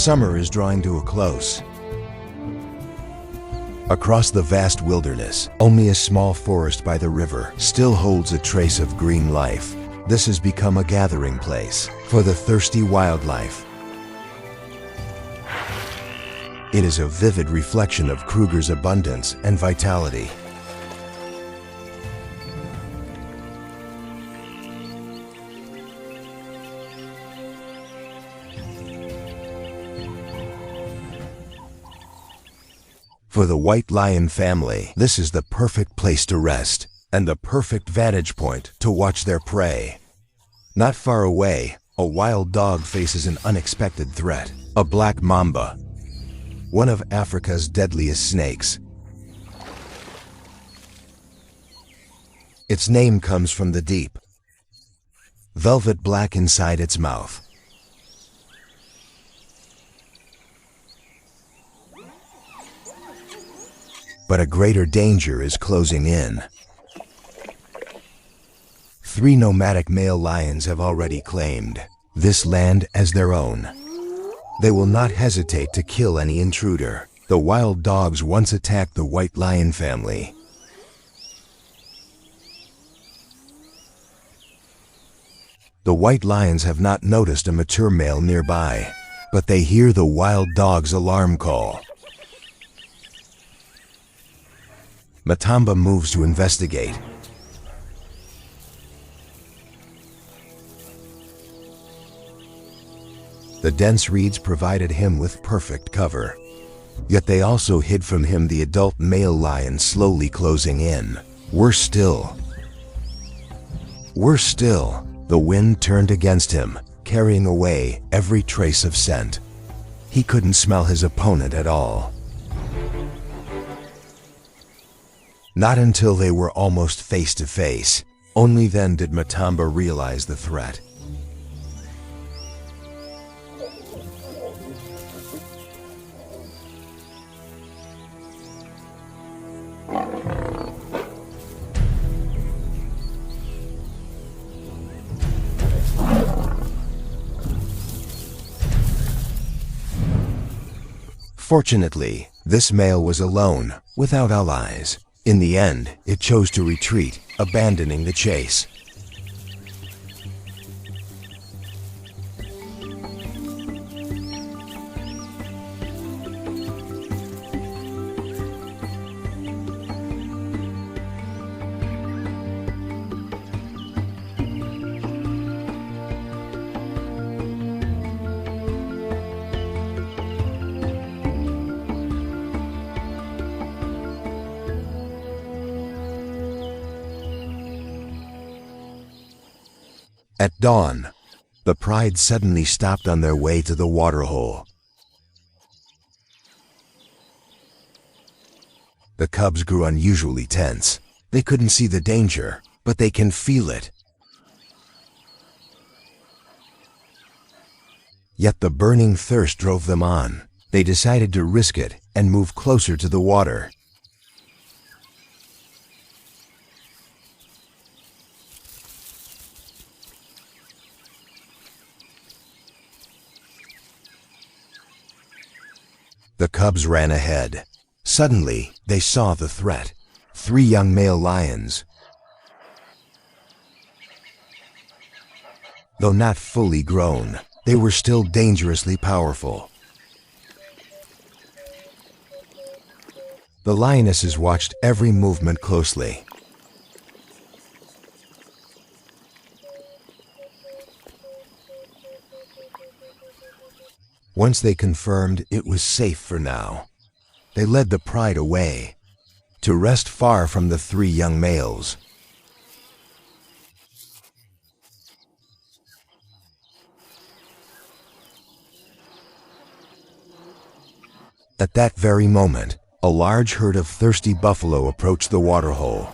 Summer is drawing to a close. Across the vast wilderness, only a small forest by the river still holds a trace of green life. This has become a gathering place for the thirsty wildlife. It is a vivid reflection of Kruger's abundance and vitality. For the white lion family, this is the perfect place to rest and the perfect vantage point to watch their prey. Not far away, a wild dog faces an unexpected threat, a black mamba, one of Africa's deadliest snakes. Its name comes from the deep, velvet black inside its mouth. But a greater danger is closing in. 3 nomadic male lions have already claimed this land as their own. They will not hesitate to kill any intruder. The wild dogs once attacked the white lion family. The white lions have not noticed a mature male nearby, but they hear the wild dog's alarm call. Matamba moves to investigate. The dense reeds provided him with perfect cover, yet they also hid from him the adult male lion slowly closing in. Worse still, the wind turned against him, carrying away every trace of scent. He couldn't smell his opponent at all. Not until they were almost face to face. Only then did Matamba realize the threat. Fortunately, this male was alone, without allies. In the end, it chose to retreat, abandoning the chase. At dawn, the pride suddenly stopped on their way to the waterhole. The cubs grew unusually tense. They couldn't see the danger, but they can feel it. Yet the burning thirst drove them on. They decided to risk it and move closer to the water. The cubs ran ahead. Suddenly, they saw the threat. 3 young male lions. Though not fully grown, they were still dangerously powerful. The lionesses watched every movement closely. Once they confirmed it was safe for now, they led the pride away, to rest far from the 3 young males. At that very moment, a large herd of thirsty buffalo approached the waterhole.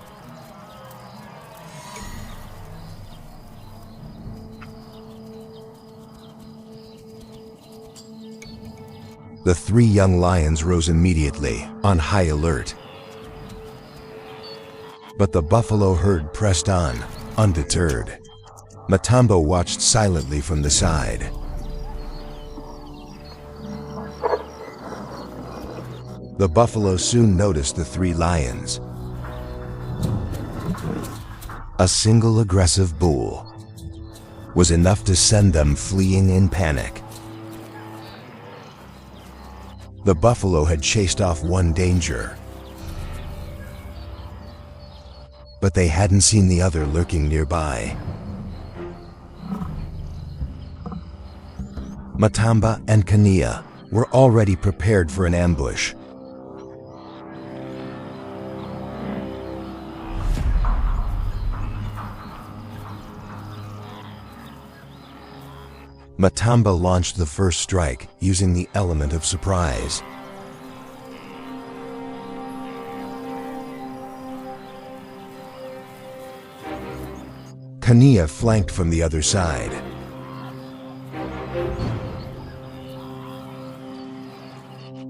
The 3 young lions rose immediately, on high alert. But the buffalo herd pressed on, undeterred. Matamba watched silently from the side. The buffalo soon noticed the three lions. A single aggressive bull was enough to send them fleeing in panic. The buffalo had chased off one danger, but they hadn't seen the other lurking nearby. Matamba and Kania were already prepared for an ambush. Matamba launched the first strike using the element of surprise. Kania flanked from the other side.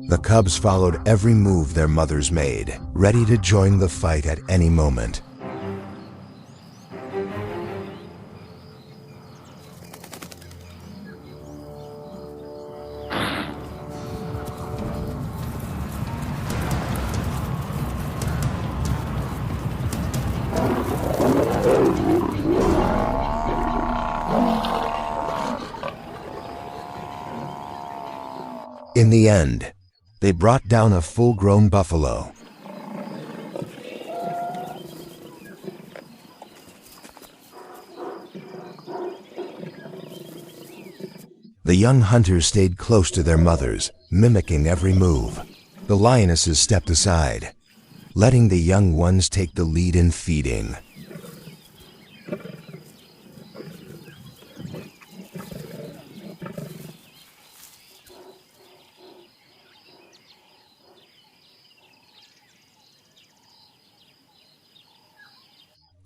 The cubs followed every move their mothers made, ready to join the fight at any moment. In the end, they brought down a full-grown buffalo. The young hunters stayed close to their mothers, mimicking every move. The lionesses stepped aside, letting the young ones take the lead in feeding.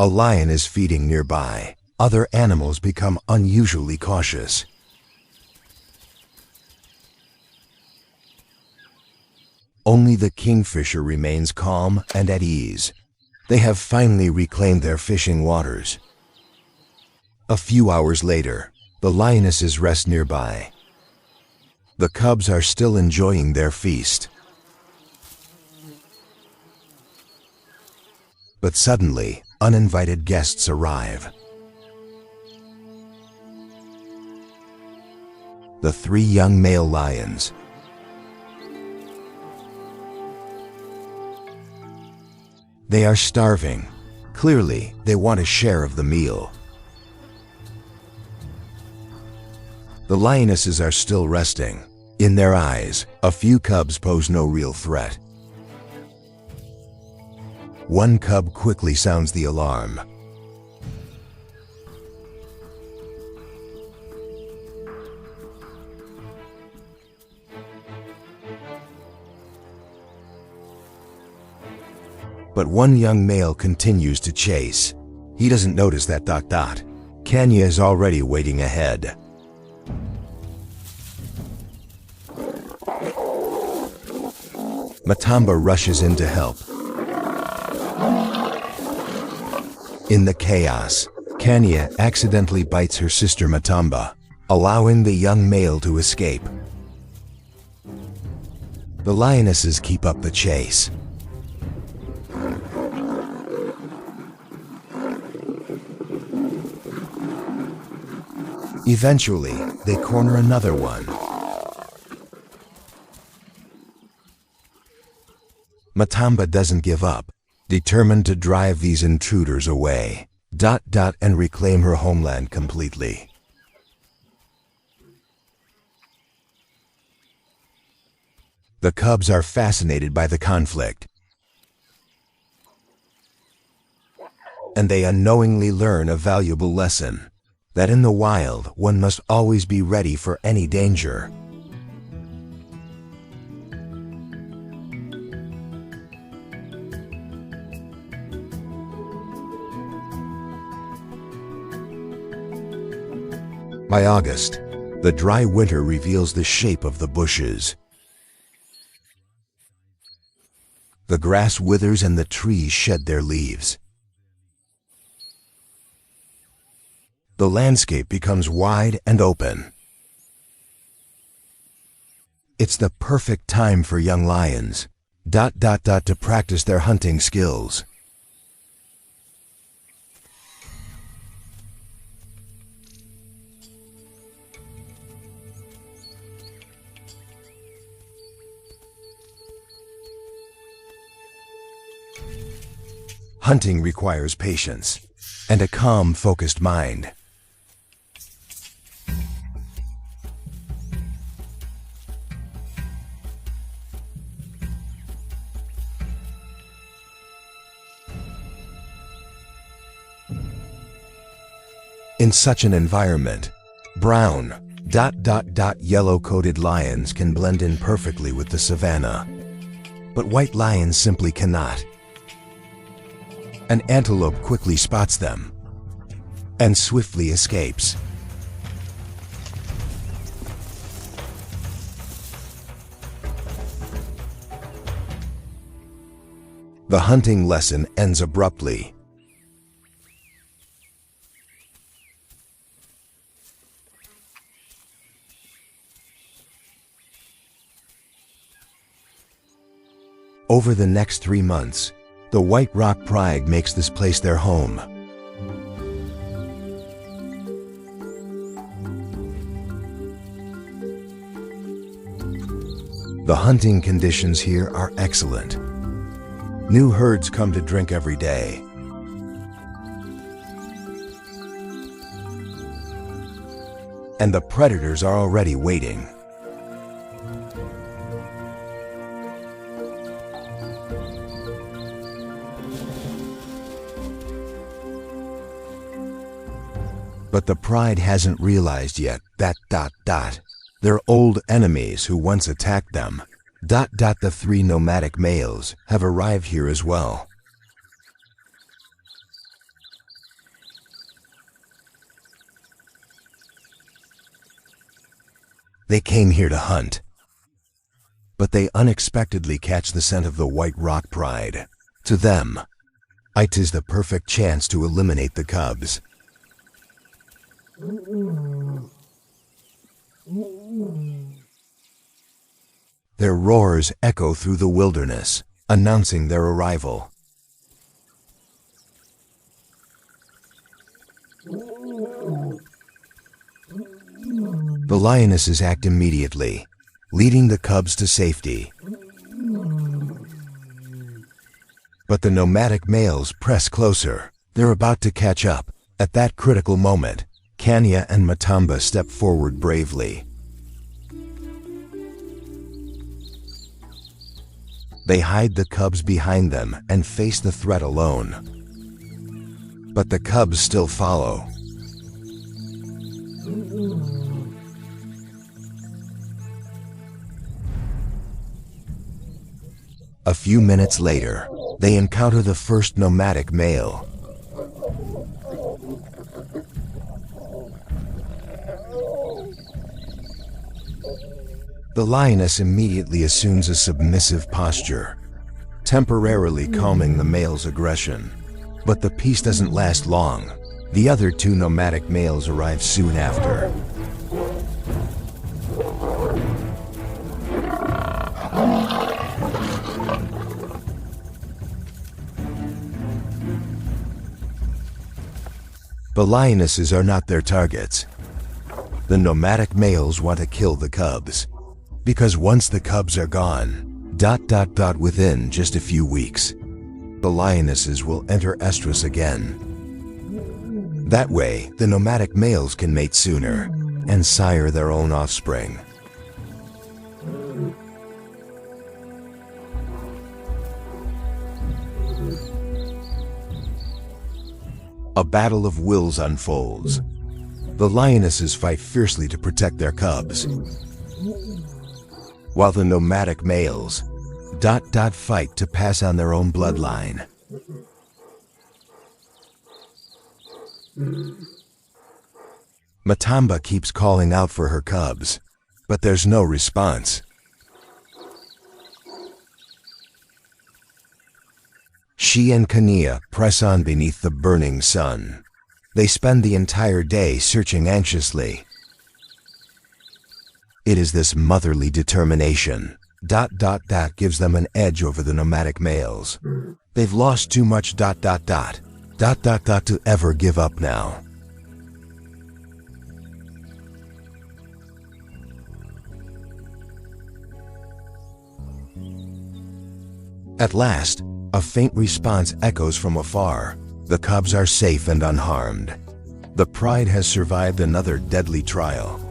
A lion is feeding nearby. Other animals become unusually cautious. Only the kingfisher remains calm and at ease. They have finally reclaimed their fishing waters. A few hours later, the lionesses rest nearby. The cubs are still enjoying their feast. But suddenly, uninvited guests arrive. The three young male lions. They are starving. Clearly, they want a share of the meal. The lionesses are still resting. In their eyes, a few cubs pose no real threat. One cub quickly sounds the alarm. But one young male continues to chase. He doesn't notice that Dot. Kenya is already waiting ahead. Matamba rushes in to help. In the chaos, Kenya accidentally bites her sister Matamba, allowing the young male to escape. The lionesses keep up the chase. Eventually, they corner another one. Matamba doesn't give up, determined to drive these intruders away, and reclaim her homeland completely. The cubs are fascinated by the conflict, and they unknowingly learn a valuable lesson, that in the wild, one must always be ready for any danger. By August, the dry winter reveals the shape of the bushes. The grass withers and the trees shed their leaves. The landscape becomes wide and open. It's the perfect time for young lions, To practice their hunting skills. Hunting requires patience and a calm, focused mind. In such an environment, brown, yellow-coated lions can blend in perfectly with the savanna. But white lions simply cannot. An antelope quickly spots them and swiftly escapes. The hunting lesson ends abruptly. Over the next 3 months, the White Rock Pride makes this place their home. The hunting conditions here are excellent. New herds come to drink every day. And the predators are already waiting. But the pride hasn't realized yet that their old enemies who once attacked them, the 3 nomadic males, have arrived here as well. They came here to hunt, but they unexpectedly catch the scent of the White Rock Pride. To them, it is the perfect chance to eliminate the cubs. Their roars echo through the wilderness, announcing their arrival. The lionesses act immediately, leading the cubs to safety. But the nomadic males press closer. They're about to catch up. At that critical moment, Kanya and Matamba step forward bravely. They hide the cubs behind them and face the threat alone. But the cubs still follow. A few minutes later, they encounter the first nomadic male. The lioness immediately assumes a submissive posture, temporarily calming the male's aggression. But the peace doesn't last long. The other 2 nomadic males arrive soon after. The lionesses are not their targets. The nomadic males want to kill the cubs. Because once the cubs are gone, within just a few weeks, the lionesses will enter estrus again. That way, the nomadic males can mate sooner and sire their own offspring. A battle of wills unfolds. The lionesses fight fiercely to protect their cubs, while the nomadic males fight to pass on their own bloodline. Matamba keeps calling out for her cubs, but there's no response. She and Kania press on beneath the burning sun. They spend the entire day searching anxiously. It is this motherly determination Gives them an edge over the nomadic males. They've lost too much to ever give up now. At last, a faint response echoes from afar. The cubs are safe and unharmed. The pride has survived another deadly trial.